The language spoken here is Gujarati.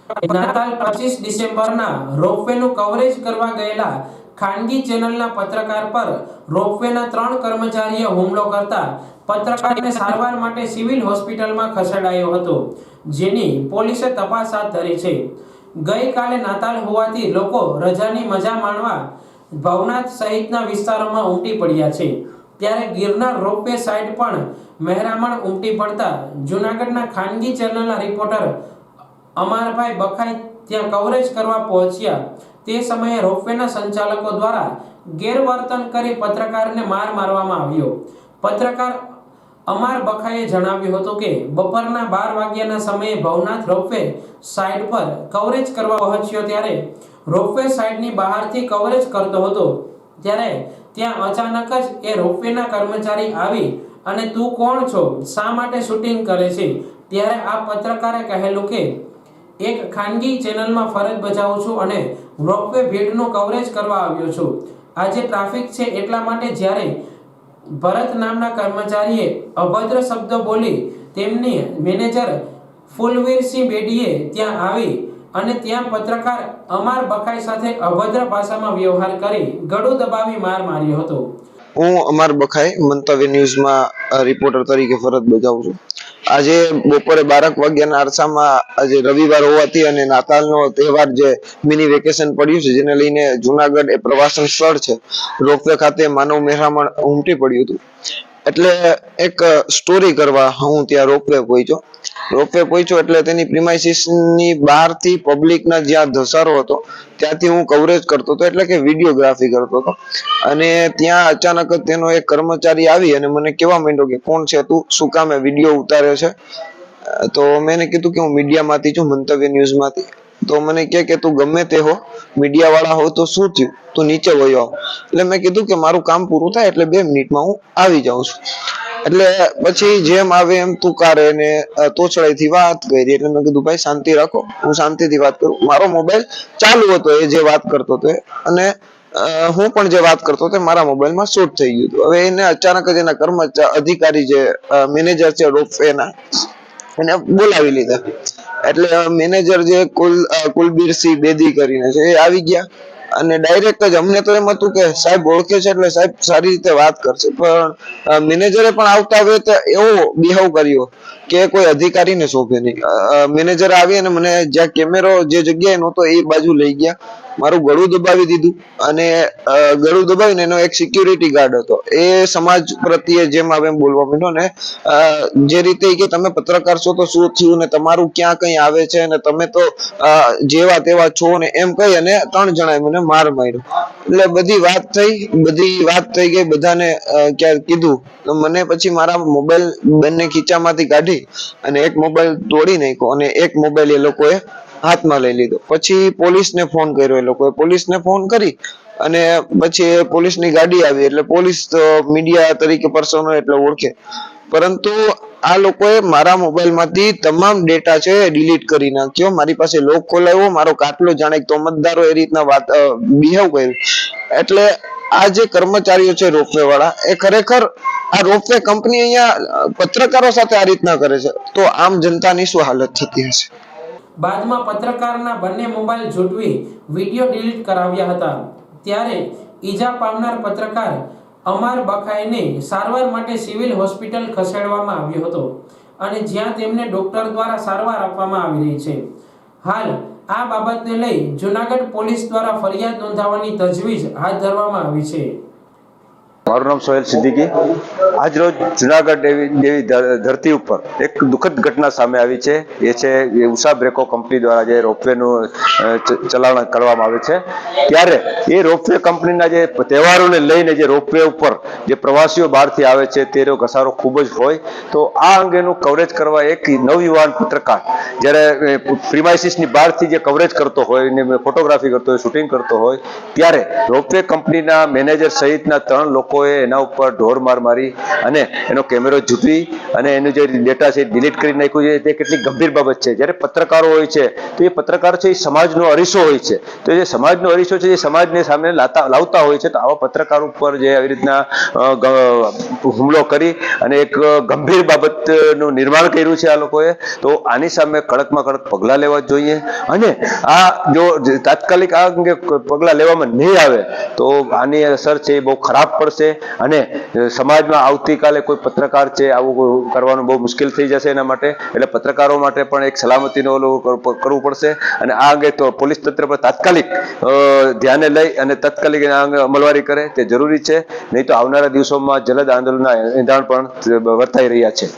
નાતાલ 25 ડિસેમ્બરના રોપવેનું કવરેજ કરવા ગયેલા ખાનગી ચેનલના પત્રકાર પર રોપવેના 3 કર્મચારીએ હુમલો કરતા પત્રકારને સારવાર માટે સિવિલ હોસ્પિટલમાં ખસેડાયો હતો, જેની પોલીસે તપાસ હાથ ધરી છે. ગઈકાલે નાતાલ હોવાથી લોકો રજાની મજા માણવા ભવનાથ સહિતના વિસ્તારોમાં ઉમટી પડ્યા છે. ત્યારે ગિરનાર રોપવે સાઇટ પણ મહેરામણ ઉમટી પડતા જૂનાગઢના ખાનગી ચેનલના રિપોર્ટર અમારભાઈ બખાઈ ત્યાં કવરેજ કરવા પહોંચ્યા. તે સમયે રોપવેના સંચાલકો દ્વારા ગેરવર્તન કરી પત્રકારને માર મારવામાં આવ્યો. પત્રકાર અમાર બખાઈએ જણાવ્યું હતું કે બપોરના 12 વાગ્યાના સમયે ભવનાથ રોપવે સાઇટ પર કવરેજ કરવા પહોંચ્યો ત્યારે રોપવે સાઇટની બહારથી કવરેજ કરતો હતો. ત્યારે ત્યાં અચાનક જ એ રોપવેના કર્મચારી આવી અને તું કોણ છો, શા માટે શૂટિંગ કરે છે? ત્યારે આ પત્રકારે કહેલું કે એક ખાનગી ચેનલમાં ફરજ બજાવું છું અને રોપવે ભીડનું કવરેજ કરવા આવ્યો છું. આજે ટ્રાફિક છે એટલા માટે. જ્યારે ભરત નામના કર્મચારીએ અભદ્ર શબ્દો બોલી તેમની મેનેજર ફુલવીરસિંહ બેડીએ ત્યાં આવી અને ત્યાં પત્રકાર અમાર બખાઈ સાથે અભદ્ર ભાષામાં વ્યવહાર કરી ગળું દબાવી માર માર્યો હતો. હું અમાર બખાઈ મંતવ્ય ન્યૂઝમાં રિપોર્ટર તરીકે ફરજ બજાવું છું. આજે બપોરે 12 વાગ્યાના અરસામાં આજે રવિવાર હોવાથી અને નાતાલનો તહેવાર જે મિની વેકેશન પડ્યું છે, જેને લઈને જુનાગઢ એ પ્રવાસન સ્થળ છે. રોપવે ખાતે માનવ મહેરામણ ઉમટી પડ્યું હતું. એટલે એક સ્ટોરી કરવા હું ત્યાં રોપવે પહોંચ્યો એટલે તેની પ્રિમાઇસીસની બહારથી પબ્લિકના જ્યાં ધસારો હતો ત્યાંથી હું કવરેજ કરતો હતો, એટલે કે વિડીયોગ્રાફી કરતો હતો. અને ત્યાં અચાનક જ તેનો એક કર્મચારી આવી અને મને કહેવા માંડ્યો કે કોણ છે તું, શું કામે વિડીયો ઉતારે છે? તો મેં કીધું કે હું મીડિયામાંથી છું, મંતવ્ય ન્યૂઝમાંથી. તો મને કહે કે તું ગમે તે હો, મીડિયા વાળા હો તો શું થયું, તું નીચે વયો આવ. એટલે મેં કીધું કે મારું કામ પૂરું થાય એટલે 2 મિનિટમાં હું આવી જાઉં છું. એટલે પછી જેમ આવે એમ તુકારે ને તોછડાઈથી વાત કરી. એટલે મેં કીધું ભાઈ શાંતિ રાખો, હું શાંતિથી વાત કરું. મારો મોબાઈલ ચાલુ હતો એ જે વાત કરતો હતો, અને હું પણ જે વાત કરતો હતો મારા મોબાઈલમાં શૂટ થઈ ગયું હતું. હવે એને અચાનક જ એના કર્મચારી અધિકારી જે મેનેજર છે રોપવેના, એને બોલાવી લીધા. એટલે મેનેજર જે કુલબીરસિંહ બેદી કરીને છે એ આવી ગયા અને ડાયરેક્ટ જ અમને તો એમ હતું કે સાહેબ ઓળખે છે એટલે સાહેબ સારી રીતે વાત કરશે, પણ મેનેજરે પણ આવતા વેત એવો બિહેવ કર્યો કે કોઈ અધિકારીને શોભે નહીં. મેનેજર આવી અને મને જ્યાં કેમેરો જે જગ્યાએ નહોતો એ બાજુ લઈ ગયા, મારું ગળું દબાવી દીધું. અને ગળું દબાવીને એનો એક સિક્યુરિટી ગાર્ડ હતો, એ સમાજ પ્રત્યે જેમ આવે એમ બોલવા માંડ્યો. ને જે રીતે કે તમે પત્રકાર છો તો શું થયું ને તમારું ક્યાં કઈ આવે છે ને તમે તો જેવા તેવા છો ને એમ કહી અને 3 જણાએ મને માર માર્યો. એટલે બધી વાત થઈ ગઈ, બધાને ક્યારે કીધું. તો મને પછી મારા મોબાઈલ બંને ખીચામાંથી કાઢી અને એક મોબાઈલ તોડી નાખ્યો અને એક મોબાઈલ એ લોકોએ હાથમાં લઈ લીધો. પછી પોલીસને ફોન કર્યો, એ લોકોએ પોલીસને ફોન કરી અને પછી પોલીસની ગાડી આવી. એટલે પોલીસ તો મીડિયા તરીકે પર્સનો એટલે ઓળખે, પરંતુ આ લોકોએ મારા મોબાઈલમાંથી તમામ ડેટા છે ડિલીટ કરી નાખ્યો. મારી પાસે લોક ખોલાવ્યો, મારો કાટલો જાણે તોમતદારો એ રીતના વાત બિહેવ કર્યું. એટલે આ જે કર્મચારીઓ છે રોપવે વાળા, એ ખરેખર આ રોપવે કંપની અહીંયા પત્રકારો સાથે આ રીતના કરે છે, તો આમ જનતાની શું હાલત થતી હશે? બાદમાં પત્રકારના બંને મોબાઈલ ઝૂંટવી વિડીયો ડિલીટ કરાવ્યા હતા. ત્યારે ઈજા પામનાર પત્રકાર અમાર બખાઈને સારવાર માટે સિવિલ હોસ્પિટલ ખસેડવામાં આવ્યો હતો અને જ્યાં તેમને ડોક્ટર દ્વારા સારવાર આપવામાં આવી રહી છે. હાલ આ બાબતને લઈ જૂનાગઢ પોલીસ દ્વારા ફરિયાદ નોંધાવવાની તજવીજ હાથ ધરવામાં આવી છે. મારું નામ સોહેલ સિદ્દીકી. આજ રોજ જુનાગઢ જેવી ધરતી ઉપર એક દુઃખદ ઘટના સામે આવી છે. એ છે ઉષા બ્રેકો કંપની દ્વારા જે રોપવેનું ચલાવણ કરવામાં આવે છે, ત્યારે એ રોપવે કંપનીના જે તહેવારોને લઈને જે રોપવે ઉપર જે પ્રવાસીઓ બહારથી આવે છે તેનો ઘસારો ખૂબ જ હોય. તો આ અંગેનું કવરેજ કરવા એક નવયુવાન પત્રકાર જ્યારે પ્રિમાઇસીસની બહારથી જે કવરેજ કરતો હોય ને ફોટોગ્રાફી કરતો હોય, શૂટિંગ કરતો હોય, ત્યારે રોપવે કંપનીના મેનેજર સહિતના 3 લોકો લોકોએ એના ઉપર ઢોર માર મારી અને એનો કેમેરો ઝૂંટવી અને એનું જે ડેટા છે ડિલીટ કરી નાખ્યું છે, તે કેટલી ગંભીર બાબત છે. જ્યારે પત્રકારો હોય છે તો એ પત્રકાર છે એ સમાજનો અરીસો હોય છે, તો જે સમાજનો અરીસો છે એ સમાજને સામે લાવતા હોય છે. તો આવા પત્રકાર ઉપર જે આવી રીતના હુમલો કરી અને એક ગંભીર બાબતનું નિર્માણ કર્યું છે આ લોકોએ, તો આની સામે કડકમાં કડક પગલાં લેવા જોઈએ. અને આ જો તાત્કાલિક આ અંગે પગલાં લેવામાં નહીં આવે તો આની અસર છે એ બહુ ખરાબ પડશે અને સમાજમાં આવતીકાલે કોઈ પત્રકાર છે આવું કરવાનું બહુ મુશ્કેલ થઈ જશે એના માટે. એટલે પત્રકારો માટે પણ એક સલામતીનો ઓલું કરવું પડશે અને આ અંગે તો પોલીસ તંત્ર પર તાત્કાલિક ધ્યાને લઈ અને તાત્કાલિક આ અંગે અમલવારી કરે તે જરૂરી છે. નહીં તો આવનારા દિવસોમાં જલદ આંદોલનના એંધાણ પણ વર્તાઈ રહ્યા છે.